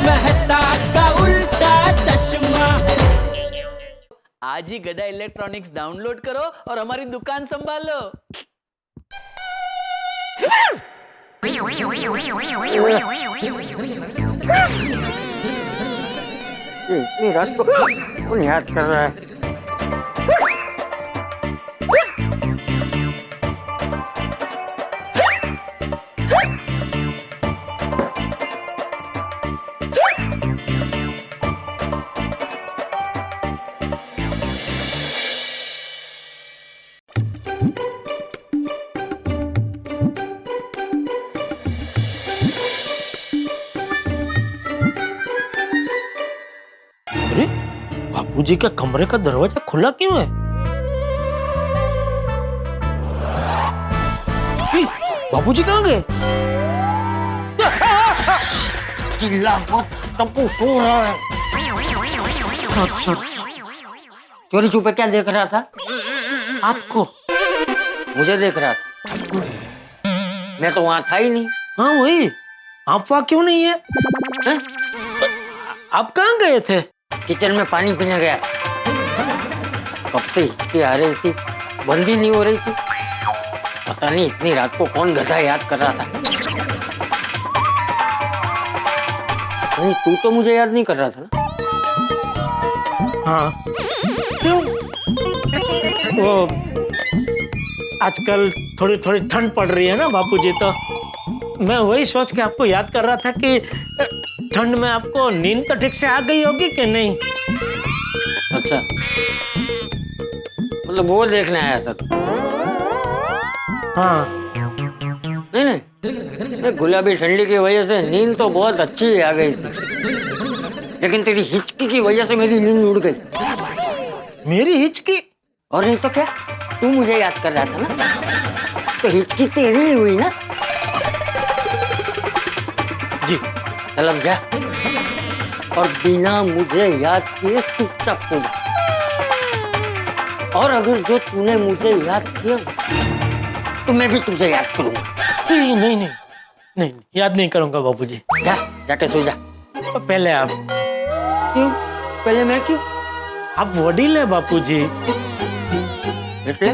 मेहता का उल्टा चश्मा। आज ही गदा इलेक्ट्रॉनिक्स डाउनलोड करो और हमारी दुकान संभालो। इतनी रात को कौन याद कर रहा है? अरे बापूजी के कमरे का दरवाजा खुला क्यों है? बापूजी कहाँ गए? चिल्ला मत, टप्पू सो रहा है। चोरी छुपे क्या देख रहा था? आपको? मुझे देख रहा था। मैं तो वहां था ही नहीं। हाँ वही, आप वहाँ क्यों नहीं है? हैं? आप कहाँ गए थे? किचन में पानी पीने गया। कब से हिचकी आ रही थी, बंद ही नहीं हो रही थी। पता नहीं इतनी रात को कौन गधा याद कर रहा था। नहीं, तू तो मुझे याद नहीं कर रहा था ना? हाँ क्यों? वो आजकल थोड़ी थोड़ी ठंड पड़ रही है ना बापूजी, तो मैं वही सोच के आपको याद कर रहा था कि ठंड में आपको नींद तो ठीक से आ गई होगी कि नहीं। अच्छा, मतलब वो देखने आया था तू? हाँ नहीं नहीं, गुलाबी ठंडी की वजह से नींद तो बहुत अच्छी आ गई थी, लेकिन तेरी हिचकी की वजह से मेरी नींद उड़ गई। मेरी हिचकी? और नहीं तो क्या, तू मुझे याद कर रहा था ना, तो हिचकी तेरी ही हुई ना। जी चल अब जा, और बिना मुझे याद किए चुपचाप सो जा। और अगर जो तूने मुझे याद किया तो मैं भी तुझे याद करूंगा। नहीं नहीं नहीं नहीं, याद नहीं करूंगा बापूजी। जा, जाके सो जा। तो पहले आप। क्यों? पहले मैं क्यों? आप वडील है बापूजी, એટલે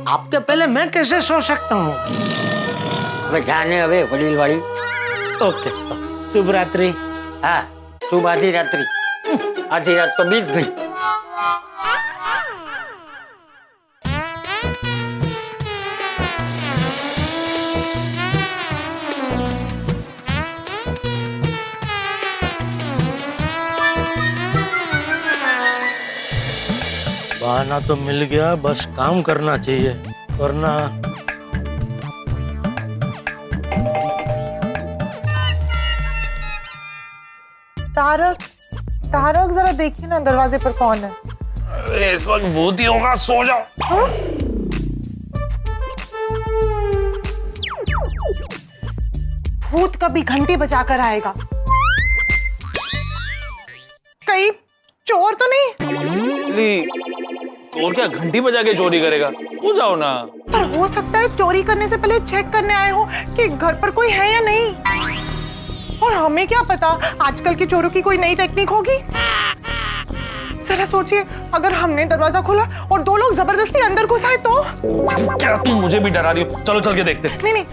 आपके पहले मैं कैसे सो सकता हूँ? मैं जाने अबे वडील वाली। ओके, शुभ रात्रि। हाँ, शुभ आधी रात्रि। आधी रात तो बीत गई। बहाना तो मिल गया, बस काम करना चाहिए, वरना तारक, तारक जरा देखिए ना दरवाजे पर कौन है। अरे इस वक्त भूत ही होगा, सो जाओ। हाँ? भूत कभी घंटी बजाकर आएगा, कहीं चोर तो नहीं? चोर क्या घंटी बजा के चोरी करेगा? सो जाओ ना। पर हो सकता है चोरी करने से पहले चेक करने आए हो कि घर पर कोई है या नहीं। और हमें क्या पता, आजकल के चोरों की कोई नई टेक्निक होगी। जरा सोचिए, अगर हमने दरवाजा खोला और दो लोग जबरदस्ती अंदर घुस आए तो? क्या तुम मुझे भी डरा रही हो? चलो चल के देखते। नहीं नहीं,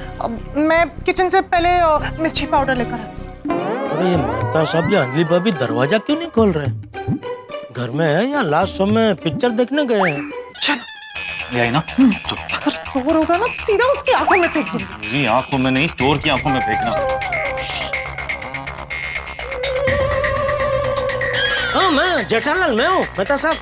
मैं किचन से पहले मिर्ची पाउडर लेकर आती हूँ। अरे ये मेहता साहब या अंजलि भाभी दरवाजा क्यों नहीं खोल रहे? घर में है या लास्ट शो में पिक्चर देखने गए हैं? ये आई ना, अगर चोर होगा ना सीधा उसकी आंखों में फेंक दूंगी। मेरी आंखों में नहीं, चोर की आंखों में फेंकना। हाँ मैं जेठालाल, मैं हूँ मेहता साहब।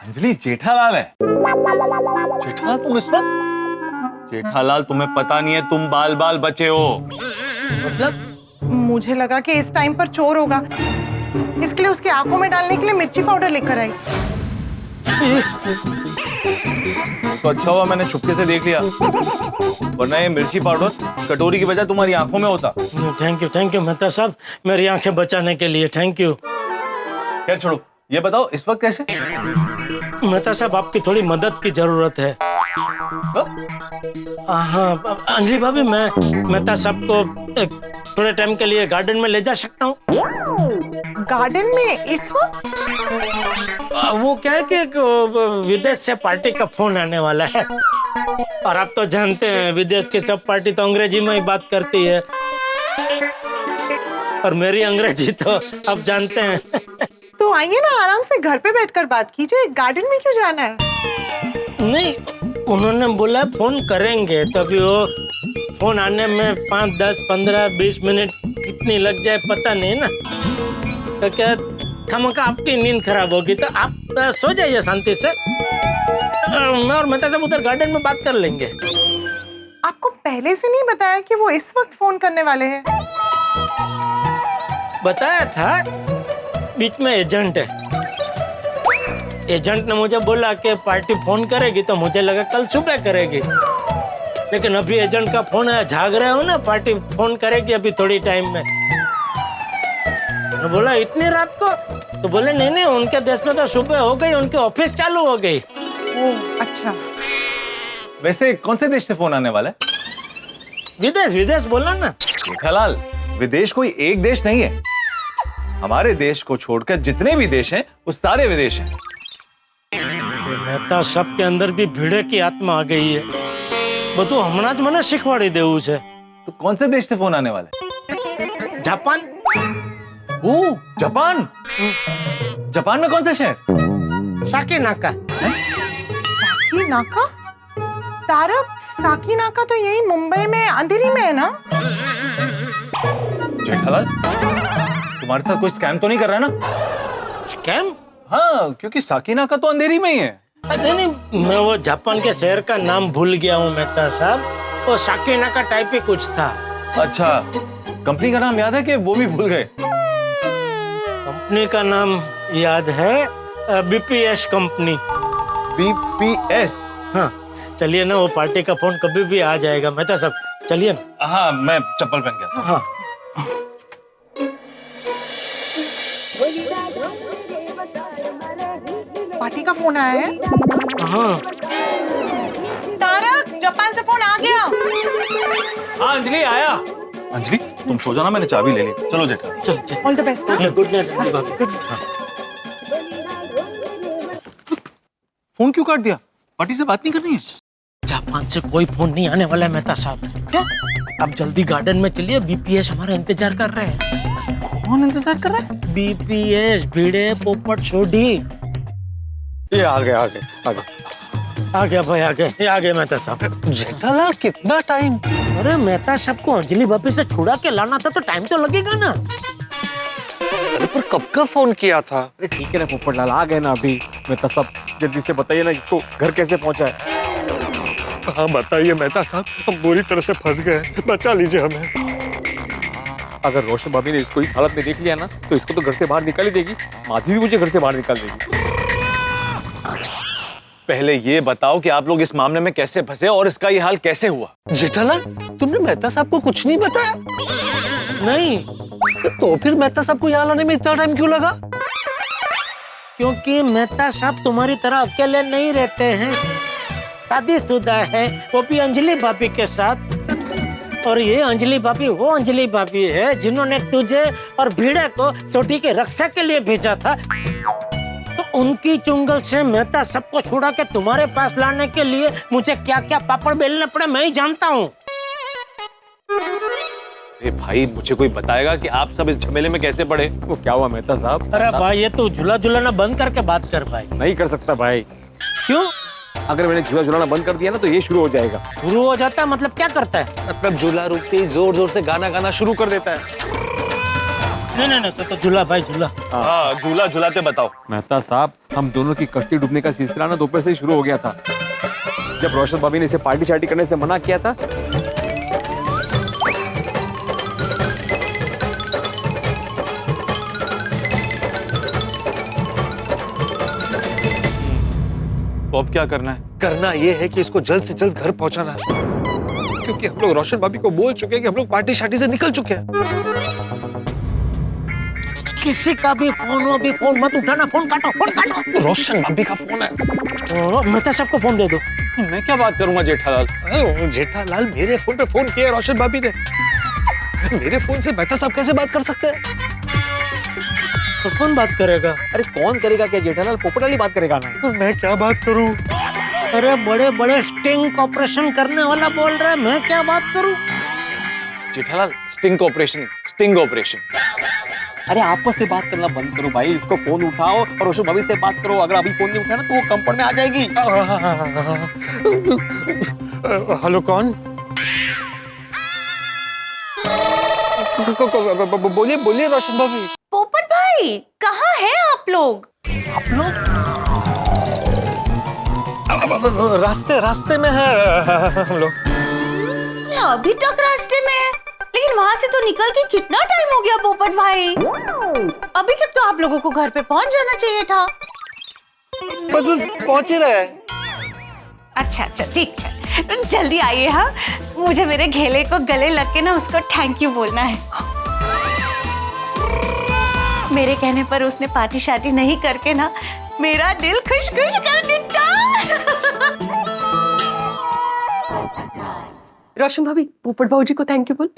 अंजलि जेठालाल है? जेठालाल तुम इस वक्त? जेठालाल तुम्हें पता नहीं है तुम बाल बाल बचे हो। मतलब मुझे लगा कि इस टाइम पर चोर होगा, इसके लिए उसकी आंखों में डालने के लिए मिर्ची पाउडर लेकर आई। तो अच्छा हुआ मैंने छुपके से देख लिया, वरना ये मिर्ची पाउडर कटोरी की बजाय तुम्हारी आंखों में होता। थैंक यू मेहता साहब, मेरी आंखें बचाने के लिए थैंक यू। खैर छोड़ो, ये बताओ इस वक्त कैसे? मेहता साहब आपकी थोड़ी मदद की जरूरत है। हाँ? हाँ अंजलि भाभी, मैं मेहता साहब को एक थोड़े टाइम के लिए गार्डन में ले जा सकता हूँ? गार्डन में इस वक्त? वो क्या है कि एक विदेश से पार्टी का फोन आने वाला है, और आप तो जानते हैं विदेश की सब पार्टी तो अंग्रेजी में ही बात करती है, और मेरी अंग्रेजी तो आप जानते हैं। तो आइए ना, आराम से घर पे बैठकर बात कीजिए, गार्डन में क्यों जाना है? नहीं, उन्होंने बोला फोन करेंगे, तो अभी वो फोन आने में 5, 10, 15, 20 मिनट कितनी लग जाए पता नहीं ना, तो क्या खामखा आपकी नींद खराब होगी, तो आप सो जाइए शांति से, मैं और मेहता साहब उधर गार्डन में बात कर लेंगे। आपको पहले से नहीं बताया कि वो इस वक्त फोन करने वाले हैं? बताया था, बीच में एजेंट है, एजेंट ने मुझे बोला कि पार्टी फोन करेगी, तो मुझे लगा कल सुबह करेगी, लेकिन अभी एजेंट का फोन है, झाग रहे हो ना पार्टी फोन करेगी अभी थोड़ी टाइम में। बोला इतनी रात को, तो बोले नहीं, उनके देश में तो सुबह हो गई, उनके ऑफिस चालू हो गई। ओह अच्छा। वैसे कौन से देश से फोन आने वाला है? विदेश बोला ना। जेठालाल, विदेश कोई एक देश नहीं है, हमारे देश को छोड़कर जितने भी देश हैं वो सारे विदेश हैं। मेहता सबके अंदर भी भीड़े की आत्मा आ गई है, બધું હમણાં જ મને શીખવાડી દેવું છે। तो कौन से देश से फोन आने वाला है? जापान। ओह, जापान। जापान में कौन सा शहर? साकीनाका। साकीनाका? तारक, साकीनाका तो यही मुंबई में अंधेरी में है ना? जेठालाल, तुम्हारे साथ कोई स्कैम तो नहीं कर रहा ना? स्कैम? हाँ, क्योंकि साकीनाका तो अंधेरी में ही है। नहीं, मैं वो जापान के शहर का नाम भूल गया हूँ मेहता साहब, वो साकीनाका टाइप ही कुछ था। अच्छा, कंपनी का नाम याद है कि वो भी भूल गए? कंपनी का नाम याद है, बीपीएस कंपनी। बीपीएस? हाँ, चलिए ना, वो पार्टी का फोन कभी भी आ जाएगा मेहता साहब, चलिए ना। हाँ, मैं चप्पल पहन के आता हूं। हाँ। पार्टी का फोन आया है? हाँ। तारक, जापान से फोन आ गया। हाँ अंजलि, आया। अंजलि, तुम सो जाना, मैंने चाबी ले ली। चलो जेठा। चल। All the best. Good night. Phone क्यों काट दिया? पार्टी से बात नहीं करनी है? जापान से कोई फोन नहीं आने वाला है मेहता साहब। क्या? अब जल्दी गार्डन में चलिए, बीपीएस हमारा इंतजार कर रहे हैं। कौन इंतजार कर रहा है? बीपीएस, भिड़े पोपट सोडी। ये आ गए। आ गया भाई, आ गए मेहता साहब। जेठालाल, कितना टाइम? अरे मेहता साहब को अंजलि भाभी से छुड़ा के लाना था, तो टाइम तो लगेगा ना। अरे पर कब का फोन किया था? अरे ठीक है ना पोपटलाल, आ गए ना अभी। मेहता साहब जल्दी से बताइए ना, इसको घर कैसे पहुंचा है? हाँ बताइए मेहता साहब, हम बुरी तरह से फंस गए, बचा लीजिए हमें। अगर रोशन भाभी ने इसको इस हालत में देख लिया ना, तो इसको तो घर से बाहर निकाल ही देगी। माधवी भी मुझे घर से बाहर निकाल देगी। पहले ये बताओ कि आप लोग इस मामले में कैसे फंसे और इसका ये हाल कैसे हुआ? जेठालाल, तुमने मेहता साहब को कुछ नहीं बताया? नहीं, तो फिर मेहता साहब को यहाँ लाने में इतना टाइम क्यों लगा? क्योंकि मेहता साहब तुम्हारी तरह अकेले नहीं रहते हैं, शादीशुदा है, वो भी अंजलि भाभी के साथ। और ये अंजलि भाभी वो अंजलि भाभी है जिन्होंने तुझे और भीड़े को सोटी की रक्षा के लिए भेजा था। तो उनकी चुंगल से मेहता सबको छुड़ा के तुम्हारे पास लाने के लिए मुझे क्या क्या पापड़ बेलने पड़े मैं ही जानता हूँ। अरे भाई, मुझे कोई बताएगा कि आप सब इस झमेले में कैसे पड़े? वो क्या हुआ मेहता साहब? अरे भाई, ये तो झूला झूलाना बंद करके बात कर भाई। नहीं कर सकता भाई। क्यों? अगर मैंने झूला झूलाना बंद कर दिया ना, तो ये शुरू हो जाएगा। शुरू हो जाता है मतलब क्या करता है? मतलब झूला रुकते ही जोर जोर से गाना गाना शुरू कर देता है। नहीं, तो झूला भाई, झूला। हाँ, झूला झूलाते बताओ। मेहता साहब, हम दोनों की कश्ती डूबने का सिलसिला ना दोपहर से ही शुरू हो गया था। जब रोशन भाभी ने इसे पार्टी शार्टी करने से मना किया था, तो अब क्या करना है? करना ये है कि इसको जल्द से जल्द घर पहुंचाना है, क्योंकि हम लोग रोशन भाभी को बोल चुके हैं कि हम लोग पार्टी शार्टी से निकल चुके हैं। किसी का भी फोन हो, भी फोन मत उठाना, फोन काटो। रोशन भाभी का फोन है। मेहता सबको फोन दे दो। मैं क्या बात करूंगा जेठालाल? जेठालाल, मेरे फोन पे फोन किया रोशन भाभी ने। मेरे फोन से मेहता साहब कैसे बात कर सकते हैं? तो कौन बात करेगा? अरे कौन करेगा क्या जेठालाल, पोपट वाली बात करेगा ना। तो मैं क्या बात करूं? अरे बड़े बड़े स्टिंग ऑपरेशन करने वाला बोल रहा है, मैं क्या बात करूं? Jethalal sting operation, sting operation. अरे आपस में बात करना बंद करो भाई, उसको फोन उठाओ और रोशन भाभी से बात करो। अगर अभी फोन नहीं उठाया ना तो वो कंपाउंड में आ जाएगी। हेलो, कौन? बोलिए बोलिए रोशन भाभी। पोपट भाई, कहाँ हैं आप लोग? रास्ते रास्ते में है हम लोग। ये अभी तक रास्ते में है, लेकिन वहाँ से तो निकल के कितना टाइम हो गया पोपट भाई? अभी तक तो आप लोगों को घर पे पहुँच जाना चाहिए था। बस बस पहुंच ही रहे हैं। अच्छा अच्छा, ठीक है, जल्दी आइए। हाँ, मुझे मेरे घेले को गले लग के ना उसको थैंक यू बोलना है। मेरे कहने पर उसने पार्टी शार्टी नहीं करके ना मेरा दिल खुश खुश कर दिया। रोशन भाभी, पोपट भाऊजी को थैंक यू बोल।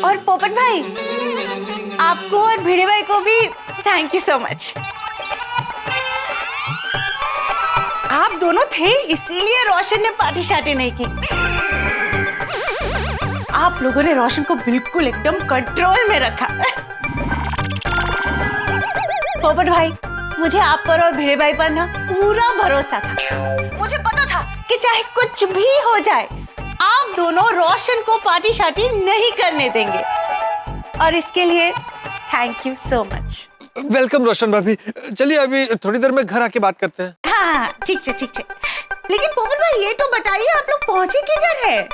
और पोपट भाई, आपको और भिड़े भाई को भी थैंक यू सो मच। आप दोनों थे इसीलिए रोशन ने पार्टी शार्टी नहीं की। आप लोगों ने रोशन को बिल्कुल एकदम कंट्रोल में रखा। पोपट भाई, मुझे आप पर और भिड़े भाई पर ना पूरा भरोसा था। मुझे पता था कि चाहे कुछ भी हो जाए, आप दोनों रोशन को पार्टी शार्टी नहीं करने देंगे, और इसके लिए thank you so much. Welcome Roshan भाभी। चलिए अभी थोड़ी देर में घर आके बात करते हैं। हाँ, ठीक से ठीक से। लेकिन पोपट भाई, ये तो बताइए आप लोग पहुंचे किधर है?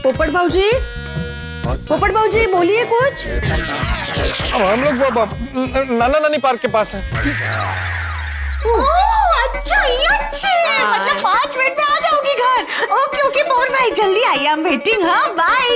पोपट भाऊजी, पोपट भाऊजी बोलिए कुछ। अब हम लोग वो नाना नानी पार्क के पास है। ओह अच्छा, ये अच्छे, मतलब 5 मिनट में आ जाओगी घर। ओके ओके पोपट भाई, जल्दी आइए, आई एम वेटिंग। हाँ, बाय।